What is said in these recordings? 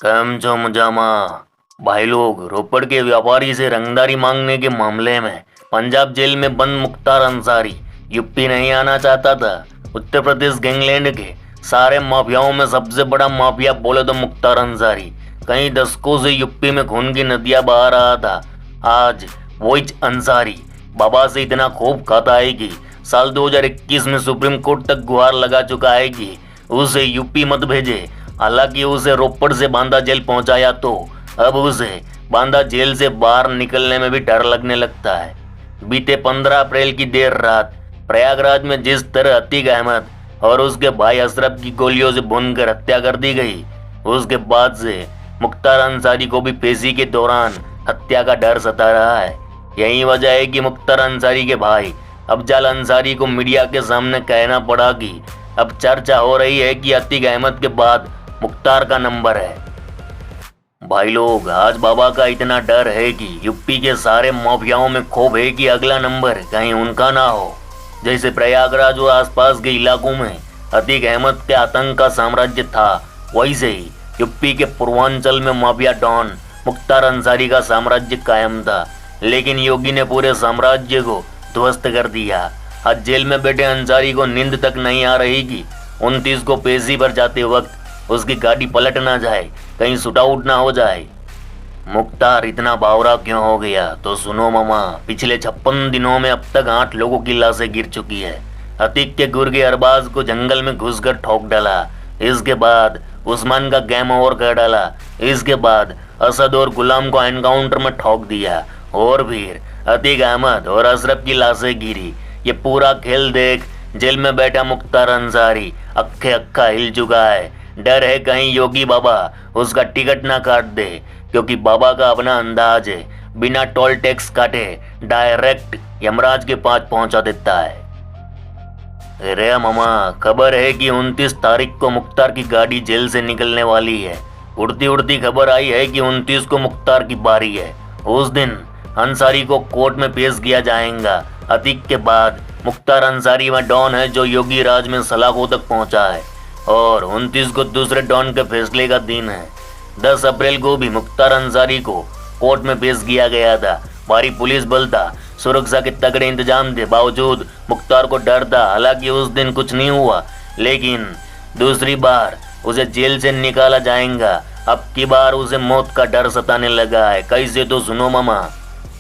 कम जो मुजामा भाई लोग रोपड़ के व्यापारी से रंगदारी मांगने के मामले में पंजाब जेल में बंद मुख्तार अंसारी यूपी नहीं आना चाहता था। उत्तर प्रदेश गैंगलैंड के सारे माफियाओं में सबसे बड़ा माफिया बोले तो मुख्तार अंसारी कई दशकों से यूपी में खून की नदियां बहा रहा था। आज वही अंसारी बाबा से इतना खूब खाता है कि साल 2021 में सुप्रीम कोर्ट तक गुहार लगा चुका है कि उसे यूपी मत भेजे। हालांकि उसे रोपड़ से बांदा जेल पहुंचाया तो अब उसे बांदा जेल से बाहर निकलने में भी डर लगने लगता है। बीते 15 अप्रैल की देर रात प्रयागराज में जिस तरह अतीक अहमद और उसके भाई अशरफ की गोलियों से भूनकर हत्या कर दी गई, उसके बाद से मुख्तार अंसारी को भी पेशी के दौरान हत्या का डर सता रहा है। यही वजह है कि मुख्तार अंसारी के भाई अफजाल अंसारी को मीडिया के सामने कहना पड़ा कि अब चर्चा हो रही है कि अतीक अहमद के बाद मुख्तार का नंबर है। भाई लोग, आज बाबा का इतना डर है कि यूपी के सारे माफियाओं में खौफ है कि अगला नंबर कहीं उनका ना हो। जैसे प्रयागराज और आसपास के इलाकों में अतीक अहमद के आतंक का साम्राज्य था, वैसे ही यूपी के पूर्वांचल में माफिया डॉन मुख्तार अंसारी का साम्राज्य कायम था। लेकिन योगी ने पूरे साम्राज्य को ध्वस्त कर दिया। आज जेल में बैठे अंसारी को नींद तक नहीं आ रही कि 29 को पेशी पर जाते वक्त उसकी गाड़ी पलट ना जाए, कहीं शूटआउट ना हो जाए। मुख्तार इतना बावरा क्यों हो गया? तो सुनो मामा, पिछले 56 दिनों में अब तक 8 लोगों की लाशें गिर चुकी है। अतीक के गुर्गे अरबाज को जंगल में घुसकर ठोक डाला। इसके बाद उस्मान का गेम ओवर कर डाला। इसके बाद असद और गुलाम को एनकाउंटर में ठोक दिया और फिर अतीक अहमद और अशरफ की लाशें गिरी। ये पूरा खेल देख जेल में बैठा मुख्तार अंसारी अक्खे अक्खा हिल चुका है। डर है कहीं योगी बाबा उसका टिकट ना काट दे, क्योंकि बाबा का अपना अंदाज है, बिना टोल टैक्स काटे डायरेक्ट यमराज के पास पहुंचा देता है। अरे मामा, खबर है कि 29 तारीख को मुख्तार की गाड़ी जेल से निकलने वाली है। उड़ती उड़ती खबर आई है कि 29 को मुख्तार की बारी है। उस दिन अंसारी को कोर्ट में पेश किया जाएगा। अतीक के बाद मुख्तार अंसारी वह डॉन है जो योगी राज में सलाखों तक पहुंचा है और 29 को दूसरे डॉन के फैसले का दिन है। 10 अप्रैल को भी मुख्तार अंसारी को कोर्ट में पेश किया गया था। भारी पुलिस बल था, सुरक्षा के तगड़े इंतजाम थे, बावजूद मुख्तार को डर था। हालांकि उस दिन कुछ नहीं हुआ, लेकिन दूसरी बार उसे जेल से निकाला जाएगा। अब की बार उसे मौत का डर सताने लगा है। कैसे? तो सुनो मामा,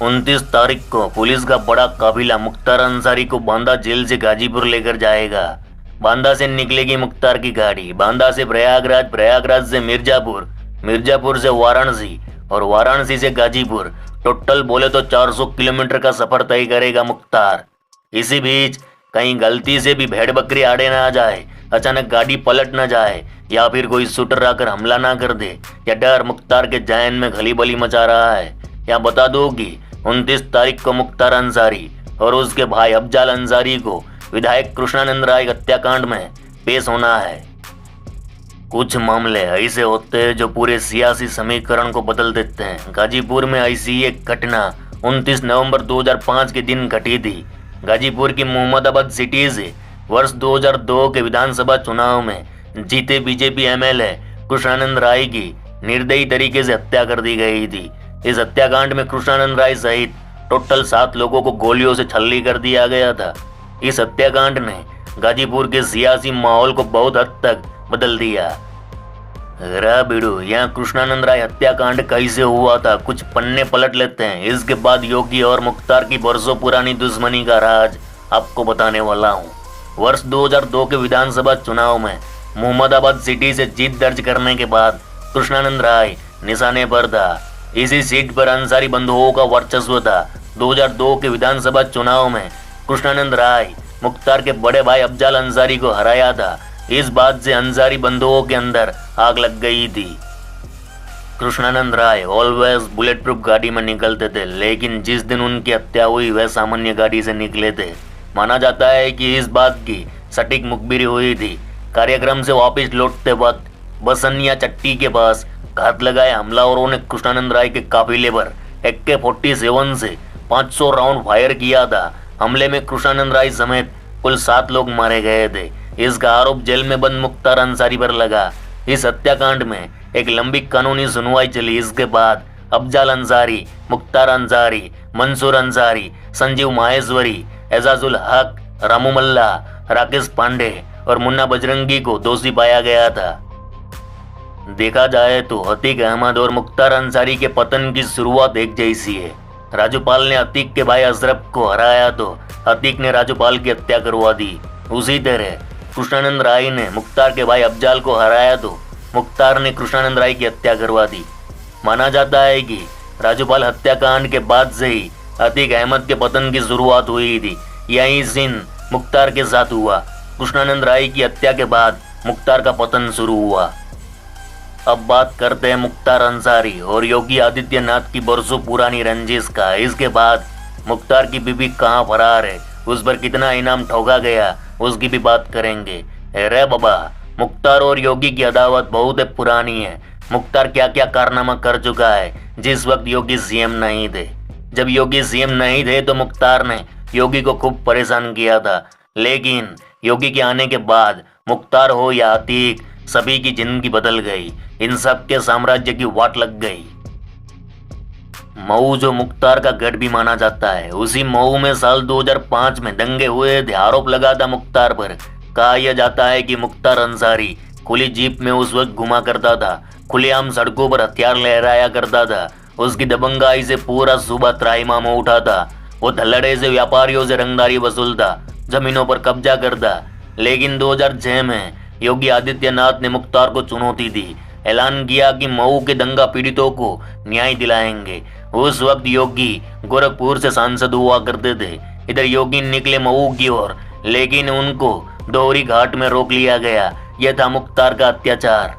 29 तारीख को पुलिस का बड़ा काफिला मुख्तार अंसारी को बांदा जेल से गाजीपुर लेकर जाएगा। बांदा से निकलेगी मुख्तार की गाड़ी, बांदा से प्रयागराज, प्रयागराज से मिर्जापुर, मिर्जापुर से वाराणसी और वाराणसी से गाजीपुर। टोटल बोले तो 400 किलोमीटर का सफर तय करेगा मुख्तार। इसी बीच कहीं गलती से भी भेड़ बकरी आड़े ना आ जाए, अचानक गाड़ी पलट ना जाए या फिर कोई शूटर आकर हमला ना कर दे, या डर मुख्तार के जहन में खलीबली मचा रहा है। यहाँ बता दो कि 29 तारीख को मुख्तार अंसारी और उसके भाई अफजाल अंसारी को विधायक कृष्णानंद राय हत्याकांड में पेश होना है। कुछ मामले ऐसे होते हैं जो पूरे सियासी समीकरण को बदल देते हैं। गाजीपुर में ऐसी एक घटना 29 नवंबर 2005 के दिन घटी थी। गाजीपुर की मोहम्मदाबाद सिटी से वर्ष 2002 के विधानसभा चुनाव में जीते बीजेपी एमएलए कृष्णानंद राय की निर्दयी तरीके से हत्या कर दी गई थी। इस हत्याकांड में कृष्णानंद राय सहित टोटल 7 लोगों को गोलियों से छल्ली कर दिया गया था। इस हत्याकांड ने गाजीपुर के सियासी माहौल को बहुत हद तक बदल दिया। बिड़ू, यहाँ कृष्णानंद राय हत्याकांड कैसे हुआ था, कुछ पन्ने पलट लेते हैं। इसके बाद योगी और मुख्तार की बरसों पुरानी दुश्मनी का राज आपको बताने वाला हूँ। वर्ष 2002 के विधानसभा चुनाव में मोहम्मदाबाद सिटी से जीत दर्ज करने के बाद कृष्णानंद राय निशाने पर था। इसी सीट पर अंसारी बंधुओं का वर्चस्व था। 2002 के विधानसभा चुनाव में कृष्णानंद राय मुख्तार के बड़े भाई अफजाल अंसारी को हराया था। इस बात से अंसारी बंधुओं के अंदर आग लग गई थी। Krishnanand Rai always bullet proof गाड़ी में निकलते थे, लेकिन जिस दिन उनकी हत्या हुई वह सामान्य गाड़ी से निकले थे। माना जाता है कि इस बात की सटीक मुखबिरी हुई थी। कार्यक्रम से वापस लौटते वक्त बसनिया चट्टी के पास घात लगाए हमलावरों ने कृष्णानंद राय के काफिले पर AK-47 से 500 राउंड फायर किया था। हमले में कृष्णानंद राय समेत कुल 7 लोग मारे गए थे। इसका आरोप जेल में बंद मुख्तार अंसारी पर लगा। इस हत्याकांड में एक लंबी कानूनी सुनवाई चली। इसके बाद अफजाल अंसारी, मुख्तार अंसारी, मंसूर अंसारी, संजीव माहेश्वरी, एजाजुल हक, रामू मल्ला, राकेश पांडे और मुन्ना बजरंगी को दोषी पाया गया था। देखा जाए तो अतीक अहमद और मुख्तार अंसारी के पतन की शुरुआत एक जैसी है। राजूपाल ने अतीक के भाई अशरफ को हराया तो अतीक ने राजूपाल की हत्या करवा दी। उसी तरह कृष्णानंद राय ने मुख्तार के भाई अफजाल को हराया तो मुख्तार ने कृष्णानंद राय की हत्या करवा दी। माना जाता है कि राजूपाल हत्याकांड के बाद से ही अतीक अहमद के पतन की शुरुआत हुई थी। यही सीन मुख्तार के साथ हुआ। कृष्णानंद राय की हत्या के बाद मुख्तार का पतन शुरू हुआ। अब बात करते हैं मुख्तार अंसारी और योगी आदित्यनाथ की बरसों पुरानी रंजिश का। इसके बाद मुख्तार की बीबी कहाँ फरार है, उस पर कितना इनाम ठोका गया, उसकी भी बात करेंगे। अरे बाबा, मुख्तार और योगी की अदावत बहुत पुरानी है। मुख्तार क्या क्या कारनामा कर चुका है जिस वक्त योगी सीएम नहीं थे। जब योगी सीएम नहीं थे तो मुख्तार ने योगी को खूब परेशान किया था, लेकिन योगी के आने के बाद मुख्तार हो या अतीक, सभी की जिंदगी बदल गई। इन सब के साम्राज्य की वाट लग गई। मऊ जो मुख्तार का गढ़ भी माना जाता है, उसी मऊ में साल 2005 में दंगे हुए थे। आरोप लगा था मुख्तार पर। कहा यह जाता है कि मुख्तार अंसारी खुली जीप में उस वक्त घुमा करता था, खुलेआम सड़कों पर हथियार लहराया करता था। उसकी दबंगाई से पूरा सूबा त्राहिमाम उठा था। वो धल्लड़े से व्यापारियों से रंगदारी वसूलता, जमीनों पर कब्जा करता। लेकिन 2006 में योगी आदित्यनाथ ने मुख्तार को चुनौती दी। ऐलान किया कि मऊ के दंगा पीड़ितों को न्याय दिलाएंगे। उस वक्त योगी गोरखपुर से सांसद हुआ करते थे। इधर योगी निकले मऊ की ओर, लेकिन उनको दोहरी घाट में रोक लिया गया। यह था मुख्तार का अत्याचार।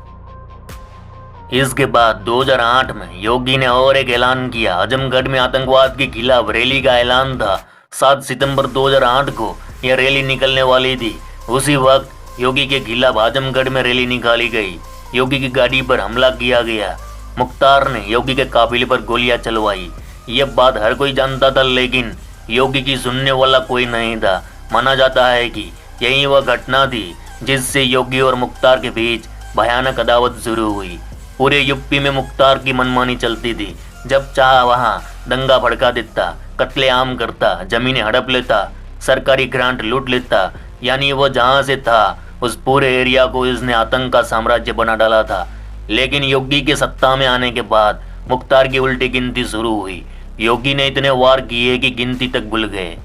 इसके बाद 2008 में योगी ने और एक ऐलान किया। आजमगढ़ में आतंकवाद के खिलाफ रैली का ऐलान था। 7 सितंबर 2008 को यह रैली निकलने वाली थी। उसी वक्त योगी के खिलाफ आजमगढ़ में रैली निकाली गई। योगी की गाड़ी पर हमला किया गया। मुख्तार ने योगी के काफिले पर गोलियां चलवाई। यह बात हर कोई जानता था, लेकिन योगी की सुनने वाला कोई नहीं था। माना जाता है कि यही वह घटना थी जिससे योगी और मुख्तार के बीच भयानक अदावत शुरू हुई। पूरे यूपी में मुख्तार की मनमानी चलती थी। जब चाह वहां दंगा भड़का देता, कत्लेआम करता, जमीनें हड़प लेता, सरकारी ग्रांट लूट लेता। यानी वो जहां से था उस पूरे एरिया को इसने आतंक का साम्राज्य बना डाला था। लेकिन योगी के सत्ता में आने के बाद मुख्तार की उल्टी गिनती शुरू हुई। योगी ने इतने वार किए कि गिनती तक भूल गए।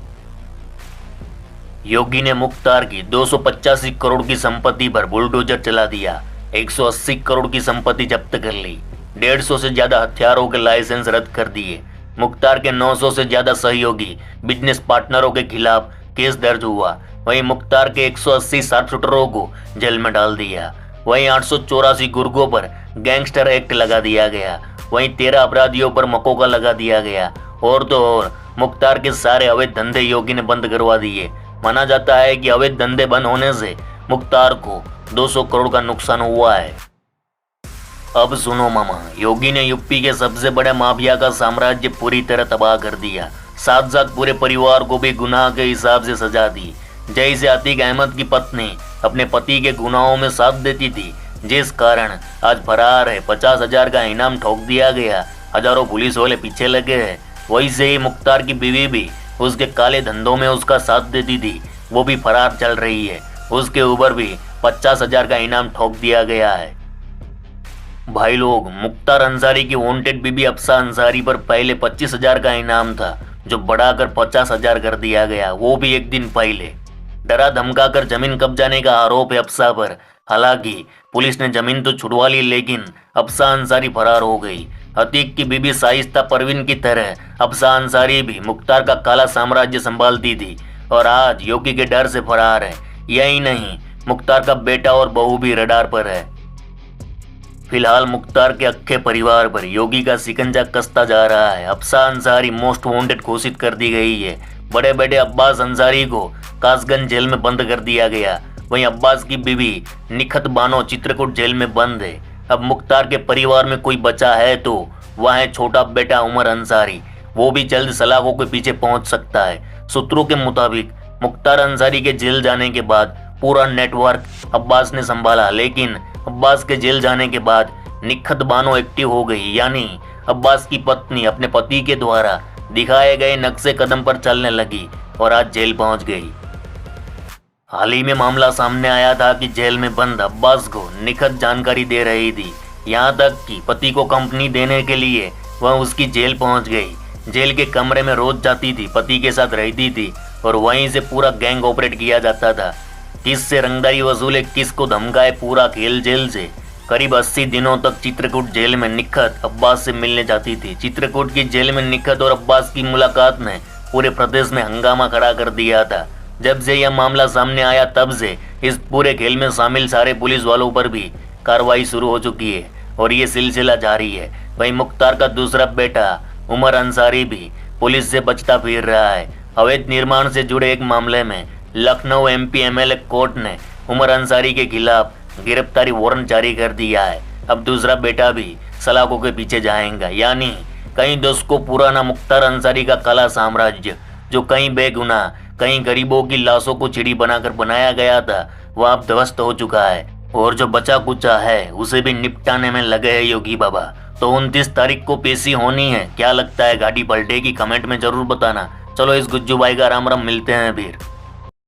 योगी ने मुख्तार की 285 करोड़ की संपत्ति पर बुलडोजर चला दिया। 180 करोड़ की संपत्ति जब्त कर ली। 150 से ज्यादा हथियारों के लाइसेंस रद्द कर दिए। मुख्तार के 900 से ज्यादा सहयोगी बिजनेस पार्टनरों के खिलाफ केस दर्ज हुआ। वहीं मुख्तार के 180 शार्पशूटरों को जेल में डाल दिया। वहीं 884 गुर्गों पर गैंगस्टर एक्ट लगा दिया गया। वहीं 13 अपराधियों पर मकोका लगा दिया गया। और तो और मुख्तार के सारे अवैध धंधे योगी ने बंद करवा दिए। माना जाता है कि अवैध धंधे बंद होने से मुख्तार को 200 करोड़ का नुकसान हुआ है। अब सुनो मामा, योगी ने यूपी के सबसे बड़े माफिया का साम्राज्य पूरी तरह तबाह कर दिया। साथ साथ पूरे परिवार को भी गुनाह के हिसाब से सजा दी। जैसे अतीक अहमद की पत्नी अपने पति के गुनाहों में साथ देती थी, जिस कारण आज फरार है। 50,000 का इनाम ठोक दिया गया। हजारों पुलिस वाले पीछे लगे हैं। वैसे ही मुख्तार की बीवी भी उसके काले धंधों में उसका साथ देती थी, वो भी फरार चल रही है। उसके ऊपर भी 50,000 का इनाम ठोक दिया गया है। भाई लोग, मुख्तार अंसारी की वांटेड बीबी अफसा अंसारी पर पहले 25,000 का इनाम था, जो बढ़ाकर 50,000 कर दिया गया, वो भी एक दिन पहले। डरा धमकाकर जमीन कब्जाने का आरोप है अफसा पर। हालांकि पुलिस ने जमीन तो छुड़वा ली, लेकिन अफसा अंसारी फरार हो गई। अतीक की बीबी शाइस्ता परवीन की तरह अफसा अंसारी भी मुख्तार का काला साम्राज्य संभालती थी और आज योगी के डर से फरार है। यही नहीं, मुख्तार का बेटा और बहू भी रडार पर है। फिलहाल मुख्तार के अक्खे परिवार पर योगी का शिकंजा कसता जा रहा है। अफसा अंसारी मोस्ट वांटेड घोषित कर दी गई है। बड़े बेटे अब्बास अंसारी को कासगंज जेल में बंद कर दिया गया। वहीं अब्बास की बीवी निखत बानो चित्रकूट जेल में बंद है। अब मुख्तार के परिवार में कोई बचा है तो वह है छोटा बेटा उमर अंसारी। वो भी जल्द सलाखों के पीछे पहुंच सकता है। सूत्रों के मुताबिक मुख्तार अंसारी के जेल जाने के बाद पूरा नेटवर्क अब्बास ने संभाला, लेकिन अब्बास के जेल जाने के बाद निखत बानो एक्टिव हो गई, यानी अब्बास की पत्नी अपने पति के द्वारा दिखाए गए नक्शे कदम पर चलने लगी और आज जेल पहुंच गई। हाल ही में मामला सामने आया था कि जेल में बंद अब्बास को निखत जानकारी दे रही थी, यहाँ तक कि पति को कंपनी देने के लिए वह उसकी जेल पहुंच गई। जेल के कमरे में रोज जाती थी, पति के साथ रहती थी और वहीं से पूरा गैंग ऑपरेट किया जाता था। किस से रंगदारी वसूले, किस को धमकाए, पूरा खेल जेल से। करीब 80 दिनों तक चित्रकूट जेल में निखत अब्बास से मिलने जाती थी। चित्रकूट की जेल में निखत और अब्बास की मुलाकात ने पूरे प्रदेश में हंगामा खड़ा कर दिया था। जब से यह मामला सामने आया तब से इस पूरे खेल में शामिल सारे पुलिस वालों पर भी कार्रवाई शुरू हो चुकी है और ये सिलसिला जारी है। वहीं मुख्तार का दूसरा बेटा उमर अंसारी भी पुलिस से बचता फिर रहा है। अवैध निर्माण से जुड़े एक मामले में लखनऊ एमपी एमएलए कोर्ट ने उमर अंसारी के खिलाफ गिरफ्तारी वारंट जारी कर दिया है। अब दूसरा बेटा भी सलाखों के पीछे जाएगा, यानी कई दशकों पुराना मुख्तार अंसारी का काला साम्राज्य, जो कई बेगुनाह, कई गरीबों की लाशों को चिड़ी बनाकर बनाया गया था, वह अब ध्वस्त हो चुका है और जो बचा कुचा है उसे भी निपटाने में लगे हैं योगी बाबा। तो 29 तारीख को पेशी होनी है। क्या लगता है, गाड़ी पलटेगी? कमेंट में जरूर बताना। चलो इस गुज्जू भाई का राम राम, मिलते हैं फिर।